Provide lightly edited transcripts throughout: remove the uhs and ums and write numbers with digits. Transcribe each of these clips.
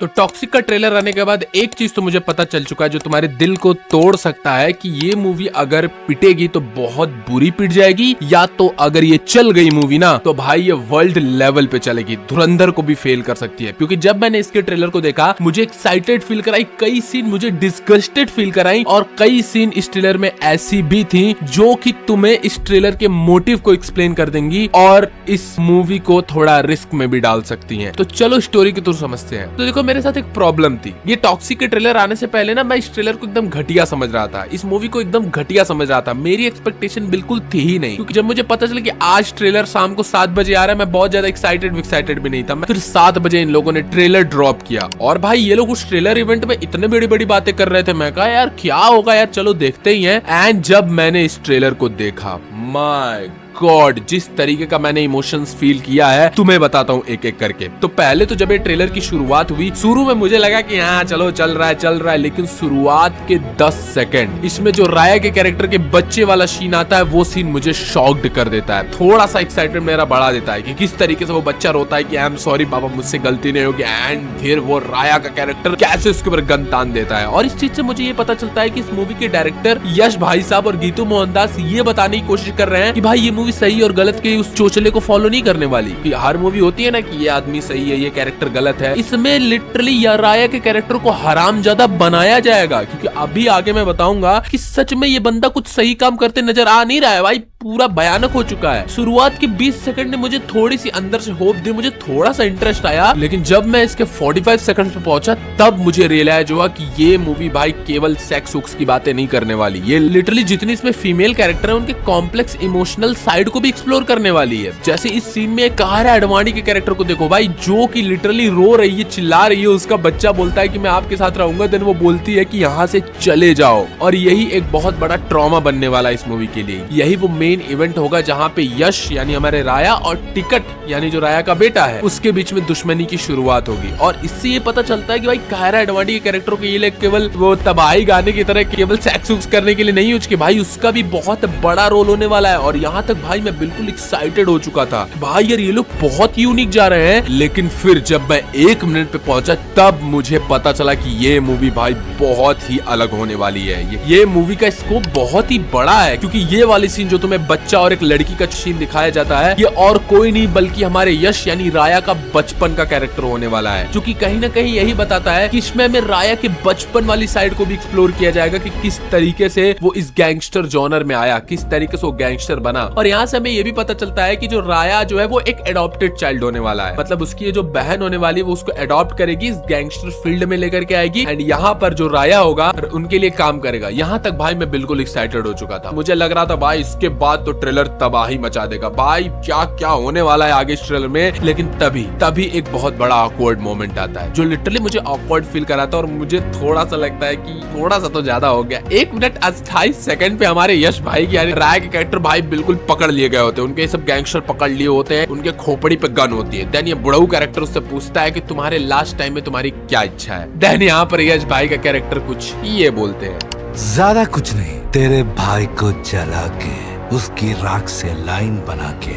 तो टॉक्सिक का ट्रेलर आने के बाद एक चीज तो मुझे पता चल चुका है जो तुम्हारे दिल को तोड़ सकता है कि ये मूवी अगर पिटेगी तो बहुत बुरी पिट जाएगी, या तो अगर ये चल गई मूवी ना तो भाई ये वर्ल्ड लेवल पे चलेगी, धुरंधर को भी फेल कर सकती है। क्योंकि जब मैंने इसके ट्रेलर को देखा मुझे एक्साइटेड फील कराई, कई सीन मुझे डिस्गस्टेड फील कराई और कई सीन इस ट्रेलर में ऐसी भी थी जो कि तुम्हें इस ट्रेलर के मोटिव को एक्सप्लेन कर देंगी और इस मूवी को थोड़ा रिस्क में भी डाल सकती है। तो चलो स्टोरी की तो समझते हैं। तो देखो मेरे साथ एक प्रॉब्लम थी, ये टॉक्सिक के ट्रेलर आने से पहले ना मैं इस ट्रेलर को एकदम घटिया समझ रहा था, इस मूवी को एकदम घटिया समझ रहा था। मेरी एक्सपेक्टेशन बिल्कुल थी ही नहीं, क्योंकि जब मुझे पता चला कि आज ट्रेलर शाम को 7 बजे आ रहा है, मैं बहुत ज्यादा एक्साइटेड भी नहीं था। फिर 7 बजे इन लोगों ने ट्रेलर ड्रॉप किया और भाई ये लोग उस ट्रेलर इवेंट में इतने बड़ी बड़ी बातें कर रहे थे, मैं कहा यार क्या होगा यार, चलो देखते ही हैं। एंड जब मैंने इस ट्रेलर को देखा, माय गॉड, जिस तरीके का मैंने इमोशंस फील किया है तुम्हें बताता हूँ एक एक करके। तो पहले तो जब ये ट्रेलर की शुरुआत हुई, शुरू में मुझे लगा कि हाँ चलो चल रहा है, लेकिन शुरुआत के 10 सेकंड इसमें जो राया के कैरेक्टर के बच्चे वाला सीन आता है वो सीन मुझे शॉक्ड कर देता है, थोड़ा सा एक्साइटमेंट मेरा बढ़ा देता है कि किस तरीके से वो बच्चा रोता है कि आई एम सॉरी पापा, मुझसे गलती नहीं होगी। एंड फिर वो राया का कैरेक्टर कैसे उसके ऊपर गन तान देता है। और इस चीज से मुझे ये पता चलता है कि इस मूवी के डायरेक्टर यश भाई साहब और गीतू मोहनदास ये बताने की कोशिश कर रहे हैं कि भाई ये मूवी सही और गलत के उस चोचले को फॉलो नहीं करने वाली। कि हर मूवी होती है ना कि ये आदमी सही है ये कैरेक्टर गलत है, इसमें लिटरली राया के कैरेक्टर को हरामजादा बनाया जाएगा। क्योंकि अभी आगे मैं बताऊंगा कि सच में ये बंदा कुछ सही काम करते नजर आ नहीं रहा है, भाई पूरा भयानक हो चुका है। शुरुआत के 20 सेकंड ने मुझे थोड़ी सी अंदर से होप दी, मुझे थोड़ा सा इंटरेस्ट आया, लेकिन जब मैं इसके 45 सेकंड पे पहुंचा तब मुझे रियलाइज हुआ कि ये मूवी भाई केवल सेक्स वुक्स की बातें नहीं करने वाली, ये लिटरली जितनी इसमें फीमेल कैरेक्टर है उनके कॉम्प्लेक्स इमोशनल साइड को भी एक्सप्लोर करने वाली है। जैसे इस सीन में कहारा अडवाणी के कैरेक्टर को देखो भाई, जो कि लिटरली रो रही है, चिल्ला रही है, उसका बच्चा बोलता है कि मैं आपके साथ रहूंगा, देन वो बोलती है कि यहाँ से चले जाओ। और यही एक बहुत बड़ा ट्रॉमा बनने वाला है इस मूवी के लिए। यही वो मेन इवेंट होगा जहाँ पे यश यानी हमारे राया और टिकट यानी जो राया का बेटा है उसके बीच में दुश्मनी की शुरुआत होगी। और इससे ये पता चलता है कि भाई कहारा अडवाणी के कैरेक्टर को ये केवल वो तबाही गाने की तरह केवल सेक्स करने के लिए नहीं, उसके भाई उसका भी बहुत बड़ा रोल होने वाला है। और यहाँ तक भाई मैं बिल्कुल एक्साइटेड हो चुका था कि भाई यार ये लोग बहुत यूनिक जा रहे हैं। लेकिन फिर जब मैं 1 मिनट पे पहुंचा तब मुझे पता चला कि ये मूवी भाई बहुत ही अलग होने वाली है। ये मूवी का स्कोप बहुत ही बड़ा है, क्योंकि ये वाली सीन जो तुम्हें बच्चा और एक लड़की का सीन दिखाया जाता है, ये और कोई नहीं बल्कि हमारे यश यानी राया का बचपन का कैरेक्टर होने वाला है, जो कि कहीं ना कहीं यही बताता है कि इसमें हमें राया के बचपन वाली साइड को भी एक्सप्लोर किया जाएगा कि किस तरीके से वो इस गैंगस्टर जॉनर में आया, किस तरीके से वो गैंगस्टर बना। और यहाँ से हमें ये भी पता चलता है कि जो राया जो है वो एक एडॉप्टेड चाइल्ड होने वाला है, मतलब उसकी ये जो बहन होने वाली है वो उसको एडॉप्ट करेगी, इस गैंगस्टर फील्ड में लेकर के आएगी एंड यहाँ पर जो राया होगा उनके लिए काम करेगा। यहाँ तक भाई मैं बिल्कुल एक्साइटेड हो चुका था, मुझे लग रहा था भाई इसके बाद तो ट्रेलर तबाही मचा देगा, भाई क्या क्या होने वाला है आगे इस ट्रेलर में। लेकिन तभी एक बहुत बड़ा ऑकवर्ड मोमेंट आता है जो लिटरली मुझे ऑकवर्ड फील कराता है और मुझे थोड़ा सा लगता है कि थोड़ा सा तो ज्यादा हो गया। 1 मिनट 28 सेकंड पे हमारे यश भाई की यानी राय के कैरेक्टर भाई बिल्कुल पकड़ लिए गए होते हैं, उनके सब गैंगस्टर पकड़ लिए होते हैं, उनके खोपड़ी पे गन होती है। देन ये बुढ़ऊ कैरेक्टर उससे पूछता है कि तुम्हारे लास्ट टाइम में तुम्हारी क्या इच्छा है। देन यहाँ पर यश भाई का कैरेक्टर कुछ ये बोलते हैं, ज्यादा कुछ नहीं, तेरे भाई को जला के उसकी राख से लाइन बना के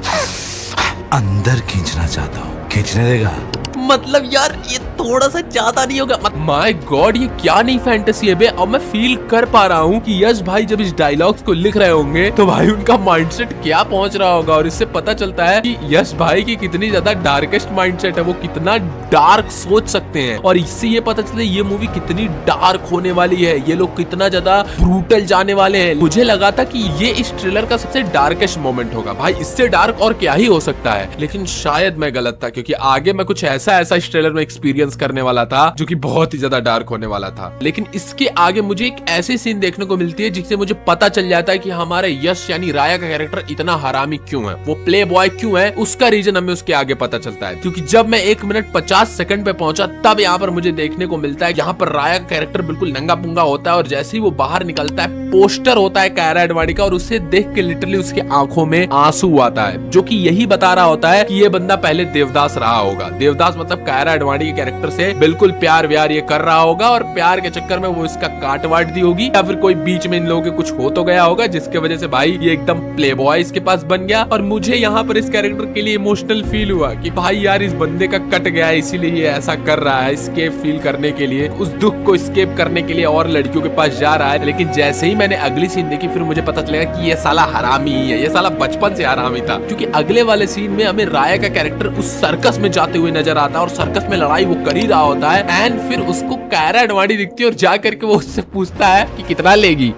अंदर खींचना चाहता हूँ, खींचने देगा? मतलब यार ये थोड़ा सा ज्यादा नहीं होगा? माय गॉड ये क्या नहीं फैंटेसी है बे। अब मैं फील कर पा रहा हूँ कि यश भाई जब इस डायलॉग्स को लिख रहे होंगे तो भाई उनका माइंडसेट क्या पहुंच रहा होगा। और इससे पता चलता है कि यश भाई की कितनी ज्यादा डार्केस्ट माइंडसेट है, वो कितना डार्क सोच सकते हैं। और इससे ये पता चलता है ये मूवी कितनी डार्क होने वाली है, ये लोग कितना ज्यादा ब्रूटल जाने वाले हैं। मुझे लगा था कि ये इस ट्रेलर का सबसे डार्केस्ट मोमेंट होगा, भाई इससे डार्क और क्या ही हो सकता है। लेकिन शायद मैं गलत था, क्योंकि आगे मैं कुछ ऐसा इस ट्रेलर में एक्सपीरियंस करने वाला था जो कि बहुत ही ज्यादा डार्क होने वाला था। लेकिन इसके आगे मुझे एक ऐसी सीन देखने को मिलती है जिससे मुझे पता चल जाता है कि हमारे यश यानी राया का कैरेक्टर इतना हरामी क्यों है, वो प्ले बॉय क्यों है, उसका रीजन हमें उसके आगे पता चलता है। क्योंकि जब मैं 1 मिनट 50 सेकंड पे पहुंचा तब यहाँ पर मुझे देखने को मिलता है यहाँ पर राया का कैरेक्टर बिल्कुल नंगा पुंगा होता है और जैसे ही वो बाहर निकलता है पोस्टर होता है कहारा अडवाणी का और उसे देख के लिटरली उसके आंखों में आंसू आता है, जो कि यही बता रहा होता है कि ये बंदा पहले देवदास रहा होगा। देवदास मतलब कायरा अडवाणी के कैरेक्टर से बिल्कुल प्यार व्यार ये कर रहा होगा और प्यार के चक्कर में वो इसका काट वाट दी होगी, या फिर कोई बीच में इन लोगों के कुछ हो तो गया होगा जिसके वजह से भाई ये एकदम प्ले बॉय इसके पास बन गया। और मुझे यहाँ पर इस कैरेक्टर के लिए इमोशनल फील हुआ कि भाई यार इस बंदे का कट गया है, इसीलिए ये ऐसा कर रहा है, स्केप फील करने के लिए, उस दुख को स्केप करने के लिए और लड़कियों के पास जा रहा है। लेकिन जैसे ही मैंने अगली सीन देखी फिर मुझे पता चलेगा कि ये साला हरामी ही है, ये साला बचपन से हरामी था। क्योंकि अगले वाले सीन में हमें राया का कैरेक्टर उस सर्कस में जाते हुए नजर आता है और सर्कस में लड़ाई वो कर ही रहा होता है एंड फिर उसको कायरा अडवाणी दिखती है और जा करके वो उससे पूछता है कि कितना लेगी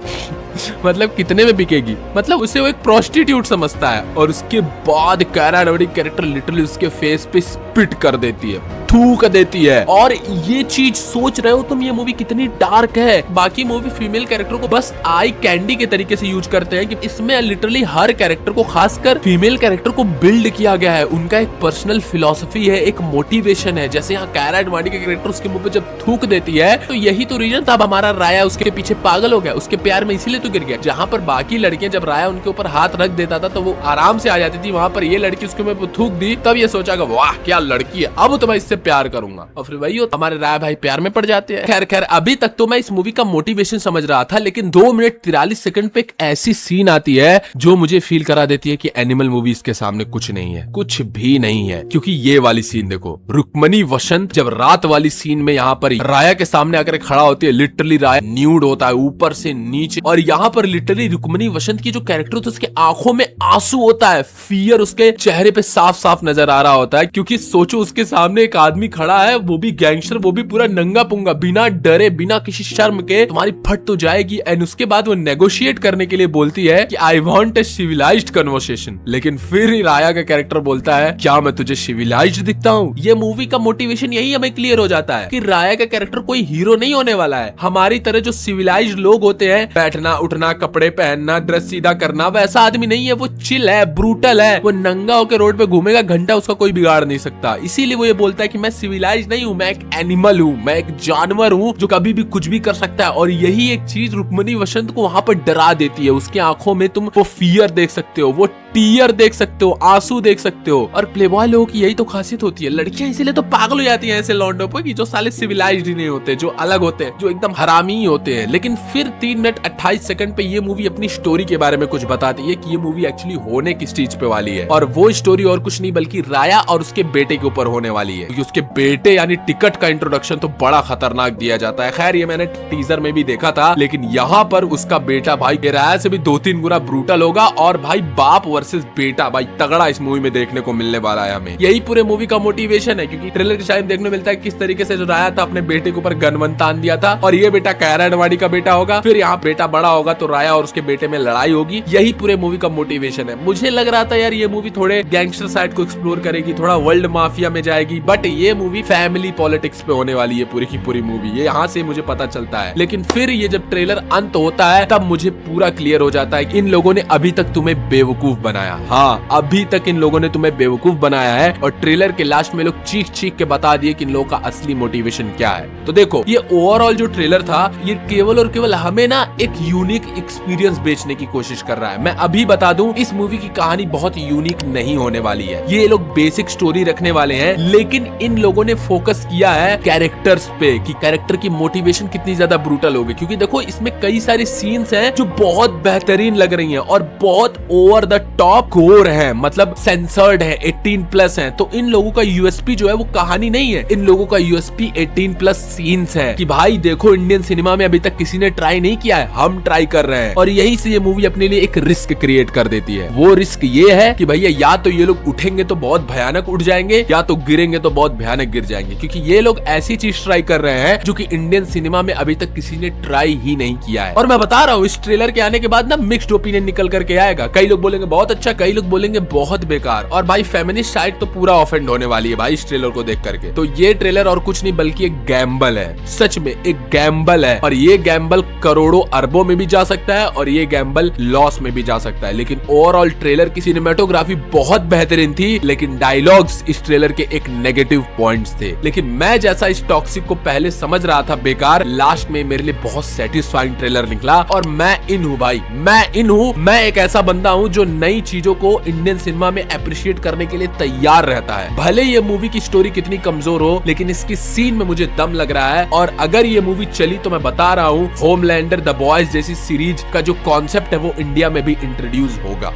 मतलब कितने में बिकेगी, मतलब उसे वो एक प्रोस्टिट्यूट समझता है। और उसके बाद कायरा अडवाणी कैरेक्टर लिटरली उसके फेस पे स्पिट कर देती है, थूक देती है। और ये चीज सोच रहे हो तुम ये मूवी कितनी डार्क है। बाकी मूवी फीमेल कैरेक्टर को बस आई कैंडी के तरीके से यूज करते हैं कि इसमें लिटरली हर कैरेक्टर को, खासकर फीमेल कैरेक्टर को बिल्ड किया गया है, उनका एक पर्सनल फिलॉसफी है, एक मोटिवेशन है। जैसे यहाँ कायरा अडवाणी के कैरेक्टर उसके मुंह पे जब थूक देती है तो यही तो रीजन था, हमारा राया उसके पीछे पागल हो गया, उसके प्यार में इसीलिए तो गिर गया। जहाँ पर बाकी लड़कियां जब राया उनके ऊपर हाथ रख देता था तो वो आराम से आ जाती थी, वहाँ पर ये लड़की उसके मुंह पे थूक दी, तब ये सोचा वाह क्या लड़की है, अब तो मैं इससे प्यार करूंगा। और फिर वही हमारे राय भाई प्यार में पड़ जाते हैं। खैर अभी तक तो मैं इस मूवी का मोटिवेशन समझ रहा था, लेकिन 2 मिनट 43 सेकंड पे एक ऐसी सीन आती है जो मुझे फील करा देती है कि एनिमल मूवीज के सामने कुछ नहीं है, कुछ भी नहीं है। क्योंकि ये वाली सीन देखो, रुक्मणी वसंत जब रात वाली सीन में यहाँ पर राया के सामने आकर खड़ा होती है, लिटरली राया न्यूड होता है ऊपर से नीचे, और यहाँ पर लिटरली रुक्मणी वसंत की जो कैरेक्टर होता है उसके आंखों में आंसू होता है, फियर उसके चेहरे पे साफ साफ नजर आ रहा होता है। क्योंकि सोचो उसके सामने एक आदमी खड़ा है, वो भी गैंगस्टर, वो भी पूरा नंगा पुंगा, बिना डरे बिना किसी शर्म के तुम्हारी फट तो जाएगी। एंड उसके बाद वो नेगोशिएट करने के लिए बोलती है कि I want a civilised conversation. लेकिन फिर राया का कैरेक्टर बोलता है क्या मैं तुझे सिविलाइज्ड दिखता हूँ। ये मूवी का मोटिवेशन यही हमें क्लियर हो जाता है कि राया का कैरेक्टर कोई हीरो नहीं होने वाला है। हमारी तरह जो सिविलाइज्ड लोग होते हैं, बैठना उठना कपड़े पहनना ड्रेस सीधा करना, वैसा आदमी नहीं है। वो चिल है, ब्रूटल है, वो नंगा होकर रोड पे घूमेगा घंटा, उसका कोई बिगाड़ नहीं सकता। इसीलिए वो ये बोलता है कि मैं सिविलाइज्ड नहीं हूँ, मैं एक एनिमल हूँ, मैं एक जानवर हूँ जो कभी भी कुछ भी कर सकता है। और यही एक चीज रुक्मणी वसंत को वहां पर डरा देती है। उसकी आंखों में तुम वो फियर देख सकते हो, वो टीयर देख सकते हो, आंसू देख सकते हो। और प्लेबॉय लोगों की यही तो खासियत होती है, लड़कियां इसीलिए तो पागल हो जाती हैं ऐसे लौंडों पर कि जो साले सिविलाइज्ड ही नहीं होते, जो अलग होते हैं, जो एकदम हरामी ही होते हैं। लेकिन फिर 3 मिनट 28 सेकंड पे ये मूवी अपनी स्टोरी के बारे में कुछ बताती है कि ये मूवी एक्चुअली होने किस चीज पे वाली है। और वो स्टोरी और कुछ नहीं बल्कि राया और उसके बेटे के ऊपर होने वाली है। क्योंकि उसके बेटे यानी टिकट का इंट्रोडक्शन तो बड़ा खतरनाक दिया जाता है। खैर ये मैंने टीजर में भी देखा था, लेकिन यहाँ पर उसका बेटा भाई राया से भी 2-3 गुना ब्रूटल होगा। और भाई बाप वर्सेस बेटा भाई तगड़ा इस मूवी में देखने को मिलने वाला है हमें। यही पूरे मूवी का मोटिवेशन है। क्योंकि ट्रेलर के टाइम देखने मिलता है किस तरीके से जो राया था अपने बेटे के ऊपर गन वन तान दिया था, और ये बेटा कायरा अडवाणी का बेटा होगा। फिर यहाँ बेटा बड़ा होगा तो राया और उसके बेटे में लड़ाई होगी। यही पूरे मूवी का मोटिवेशन है। मुझे लग रहा था यार ये मूवी थोड़े गैंगस्टर साइड को एक्सप्लोर करेगी, थोड़ा वर्ल्ड माफिया में जाएगी, बट ये मूवी फैमिली पॉलिटिक्स पे होने वाली है पूरी की पूरी मूवी। ये यहाँ से मुझे पता चलता है। लेकिन फिर ये जब ट्रेलर अंत होता है तब मुझे पूरा क्लियर हो जाता है कि इन लोगों ने अभी तक तुम्हें बेवकूफ बनाया। हाँ, अभी तक इन लोगों ने तुम्हें बेवकूफ बनाया है। और ट्रेलर के लास्ट में लोग चीख चीख के बता दिए कि इन लोगों का असली मोटिवेशन क्या है। तो देखो ये ओवरऑल जो ट्रेलर था ये केवल और केवल हमें ना एक यूनिक एक्सपीरियंस बेचने की कोशिश कर रहा है। मैं अभी बता दूं इस मूवी की कहानी बहुत यूनिक नहीं होने वाली है। ये लोग बेसिक स्टोरी रखने वाले हैं, लेकिन इन लोगों ने फोकस किया है कैरेक्टर्स पे कि कैरेक्टर की मोटिवेशन कितनी ज्यादा ब्रूटल होगी। क्योंकि देखो इसमें कई सारी सीन्स हैं जो बहुत बेहतरीन लग रही हैं और बहुत ओवर द टॉप गोर है, मतलब सेंसर्ड है, 18+ है। तो इन लोगों का यूएसपी जो है वो कहानी नहीं है, इन लोगों का यूएसपी 18+ सीन्स है कि भाई देखो इंडियन सिनेमा में अभी तक किसी ने ट्राई नहीं किया है, हम ट्राई कर रहे हैं। और यही से ये मूवी अपने लिए एक रिस्क क्रिएट कर देती है। वो रिस्क ये है कि भैया या तो ये लोग उठेंगे तो बहुत भयानक उठ जाएंगे, या तो गिरेंगे तो बहुत भयानक गिर जाएंगे। क्योंकि ये लोग ऐसी चीज ट्राई कर रहे हैं जो कि इंडियन सिनेमा में अभी तक किसी ने ट्राई ही नहीं किया है। और मैं बता रहा हूँ इस ट्रेलर के आने के बाद ना मिक्स्ड ओपिनियन निकल करके आएगा। कई लोग बोलेंगे बहुत अच्छा, कई लोग बोलेंगे बहुत बेकार। और भाई फेमिनिस्ट साइड तो पूरा ऑफेंड होने वाली है भाई इस ट्रेलर को देख करके। तो ये ट्रेलर और कुछ नहीं बल्कि एक गैम्बल है, सच में एक गैम्बल है। और ये गैम्बल करोड़ों अरबों में भी जा सकता है और ये गैम्बल लॉस में भी जा सकता है। लेकिन ओवरऑल ट्रेलर की सिनेमेटोग्राफी बहुत बेहतरीन थी, लेकिन डायलॉग्स इस ट्रेलर के एक नेगेटिव नेगेटिव पॉइंट्स थे, लेकिन मैं जैसा इस टॉक्सिक को पहले समझ रहा था बेकार, लास्ट में मेरे लिए बहुत सेटिस्फाइंग ट्रेलर निकला और मैं इन हूँ भाई, मैं इन हूँ। मैं एक ऐसा बंदा हूँ जो नई चीजों को इंडियन सिनेमा में अप्रिशिएट करने के लिए तैयार रहता है। भले ये मूवी की स्टोरी कितनी कमजोर हो, लेकिन इसकी सीन में मुझे दम लग रहा है और अगर ये मूवी चली तो मैं बता रहा हूँ होमलैंडर, द बॉयज जैसी सीरीज का जो कॉन्सेप्ट है वो इंडिया में भी इंट्रोड्यूस होगा।